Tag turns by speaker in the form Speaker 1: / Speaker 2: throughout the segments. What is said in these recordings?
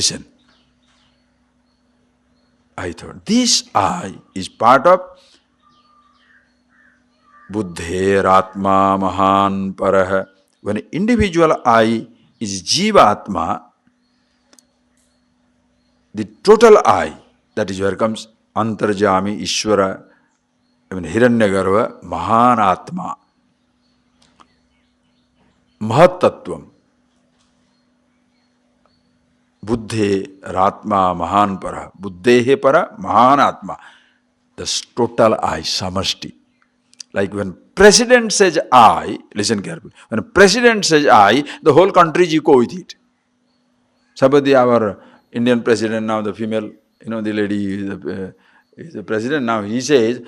Speaker 1: Listen. I thought, this I is part of Buddher Atma Mahan Parah. When individual I is Jiva Atma, the total I, that is where comes Antarjami, Ishvara, Hiranyagarbha, Mahan Atma, Mahat Tattvam, Buddhe Ratma Mahan Para, Buddhehe Para, Mahan Atma, the total I, Samashti. Like when president says I, listen carefully, when president says I, the whole country is echo with it. Somebody, our Indian president now, the female, the lady is the president now, he says,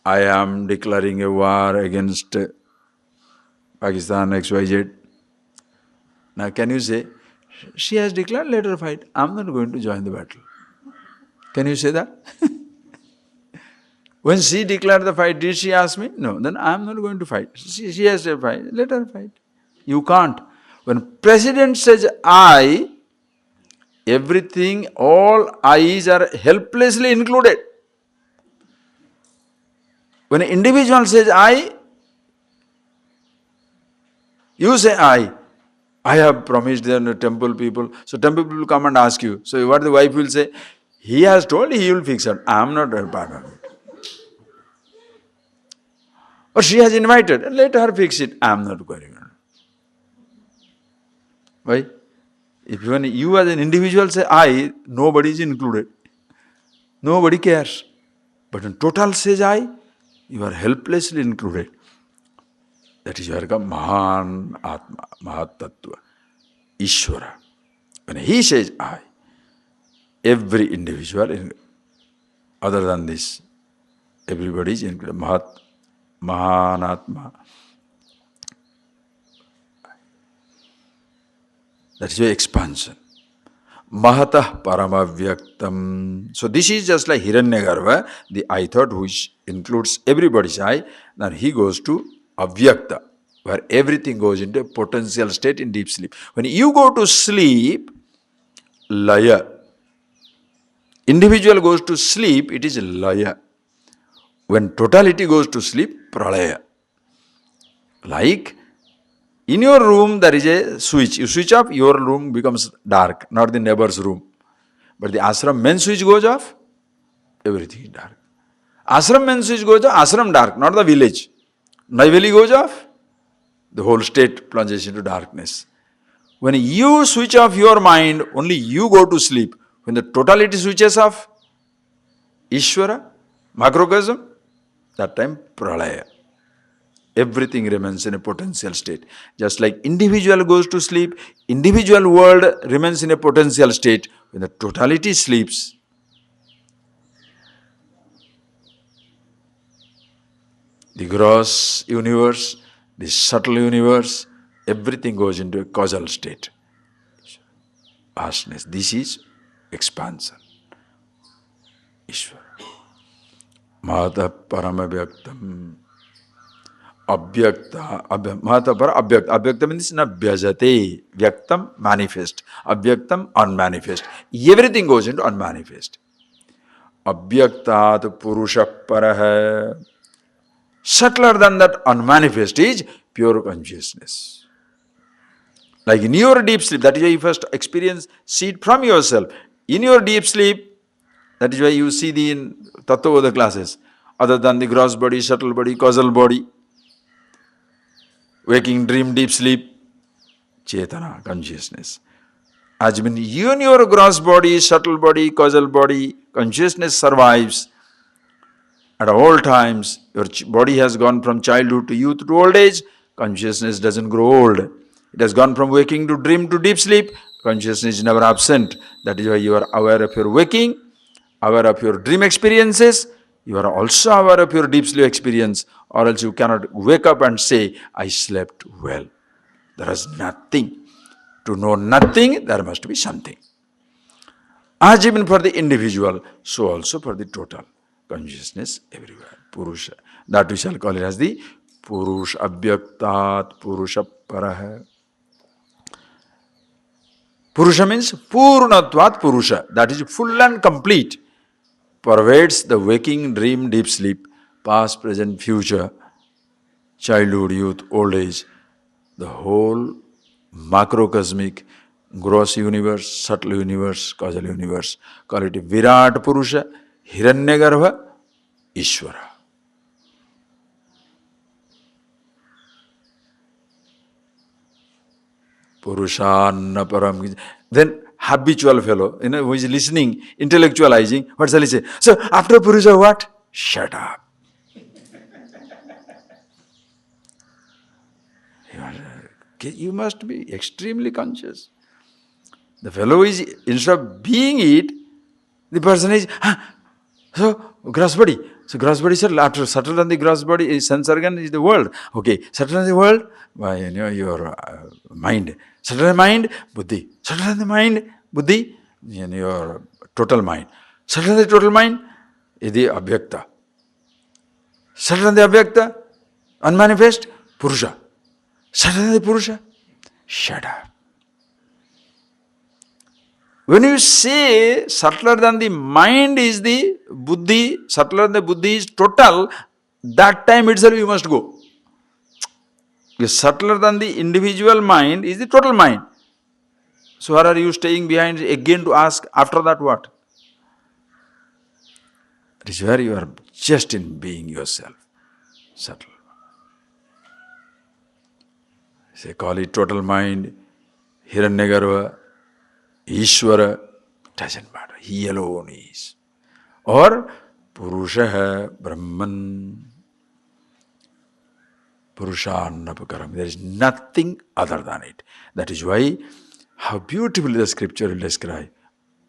Speaker 1: I am declaring a war against Pakistan, XYZ. Now can you say, she has declared, let her fight. I am not going to join the battle. Can you say that? When she declared the fight, did she ask me? No, then I am not going to fight. She has to fight, let her fight. You can't. When president says I, everything, all I's are helplessly included. When an individual says I, you say I have promised them temple people. So temple people come and ask you. So what the wife will say? He has told, he will fix it. I am not a part of it. Or she has invited, let her fix it. I am not going on. Why? If even you as an individual say I, nobody is included. Nobody cares. But when total says I, you are helplessly included. That is where comes Mahan Atma, Mahat Tattva, Ishvara. When he says I, every individual, other than this, everybody is included. Mahan Atma. That is your expansion. Mahatah Paramavyaktam. So this is just like Hiranyagarbha, the I thought which includes everybody's I. Now he goes to Avyakta, where everything goes into a potential state in deep sleep. When you go to sleep, Laya. Individual goes to sleep, it is Laya. When totality goes to sleep, Pralaya. Like, in your room there is a switch. You switch off, your room becomes dark, not the neighbor's room. But the ashram main switch goes off, everything is dark. Ashram main switch goes off, ashram dark, not the village. Naiveli goes off, the whole state plunges into darkness. When you switch off your mind, only you go to sleep. When the totality switches off, Ishvara, macrocosm, that time Pralaya. Everything remains in a potential state. Just like individual goes to sleep, individual world remains in a potential state. When the totality sleeps, the gross universe, the subtle universe, everything goes into a causal state. Vastness. This is expansion. Ishvara. Mahata Paramavyaktam. Abhyakta. Mahata Para Abhyakta. Abhyakta means Nabhyajate. Vyaktam, manifest. Abhyaktam, unmanifest. Everything goes into unmanifest. Abhyaktat Purusha Paraha. Subtler than that unmanifest is pure consciousness. Like in your deep sleep, that is why you first experience, see it from yourself. In your deep sleep, that is why you see the Tattva classes, other than the gross body, subtle body, causal body, waking, dream, deep sleep, Chetana, consciousness. As when you in your gross body, subtle body, causal body, consciousness survives. At all times, your body has gone from childhood to youth to old age, consciousness doesn't grow old. It has gone from waking to dream to deep sleep, consciousness is never absent. That is why you are aware of your waking, aware of your dream experiences, you are also aware of your deep sleep experience, or else you cannot wake up and say, I slept well. There is nothing. To know nothing, there must be something. As even for the individual, so also for the total. Consciousness everywhere. Purusha. That we shall call it as the Purusha Abhyaktat Purusha Paraha. Purusha means Purnatvat Purusha, that is full and complete, pervades the waking, dream, deep sleep, past, present, future, childhood, youth, old age, the whole macrocosmic, gross universe, subtle universe, causal universe. Call it Virat Purusha, Hiranyagarbha, Ishvara. Purushanna Param. Then habitual fellow, who is listening, intellectualizing, what shall he say? So after Purusha what? Shut up. You must be extremely conscious. The fellow is, instead of being it, the person is, so gross body. So gross body, sir, after subtle than the gross body, is sense organ is the world. Okay, subtle than the world, your mind. Subtle than mind, buddhi. Subtle than the mind, buddhi, your total mind. Subtle than the total mind is the abhyakta. Subtle than the abhyakta, unmanifest, purusha. Subtle than the purusha, shut up. When you say subtler than the mind is the buddhi, subtler than the buddhi is total, that time itself you must go. Because subtler than the individual mind is the total mind. So where are you staying behind again to ask after that what? It is where you are just in being yourself, subtle. Say call it total mind, Hiranyagarbha, Ishvara, doesn't matter. He alone is. Or Purusha hai Brahman, Purushanapakaram. There is nothing other than it. That is why, how beautifully the scripture will describe.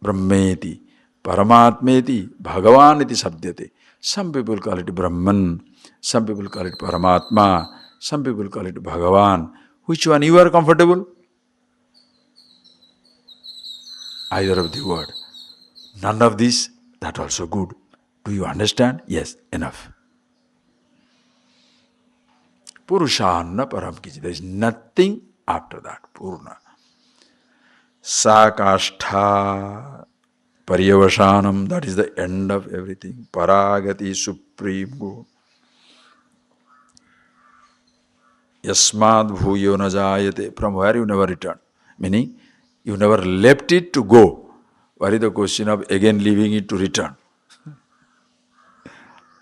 Speaker 1: Brahmeti, Paramatmeti, Bhagavaniti Sabdyate. Some people call it Brahman, some people call it Paramatma, some people call it Bhagavan. Which one you are comfortable? Either of the word. None of this, that also good. Do you understand? Yes, enough. Purushanna param kiji. There is nothing after that. Purna. Sakashtha paryavashanam. That is the end of everything. Paragati, supreme good. Yasmad bhuyo na jayate. From where you never return. Meaning, you never left it to go. What is the question of again leaving it to return?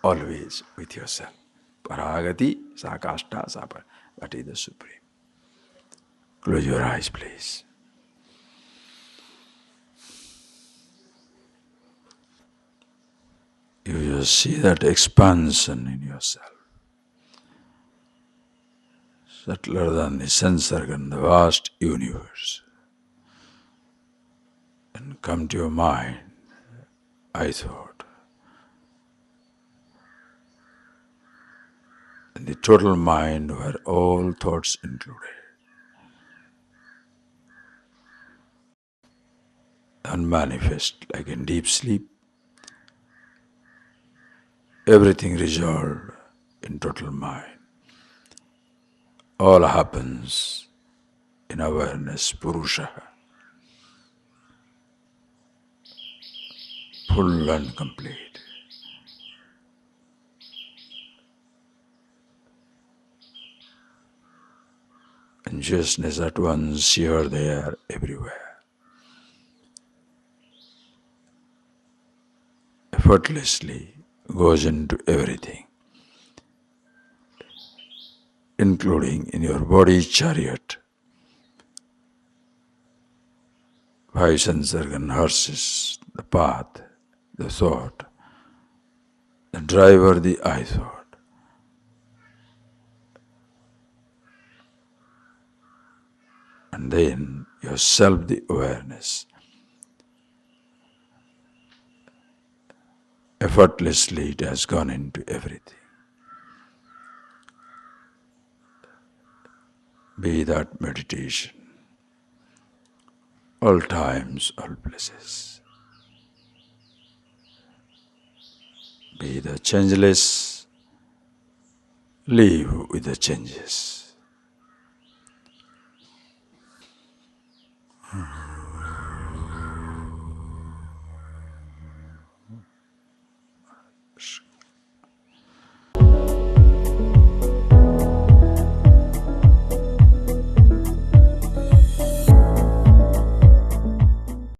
Speaker 1: Always with yourself. Paragati, sakashta, sapa. That is the supreme. Close your eyes, please. You just see that expansion in yourself. Subtler than the sense organ, the vast universe. And come to your mind, I thought. And the total mind where all thoughts included. Unmanifest, like in deep sleep. Everything resolved in total mind. All happens in awareness, Purusha. Full and complete. Consciousness at once here, there, everywhere. Effortlessly goes into everything, including in your body chariot. Five sense organ horses, the path, the thought, the driver, the I thought. And then yourself, the awareness. Effortlessly it has gone into everything. Be that meditation. All times, all places. Be the changeless, live with the changes. Shri.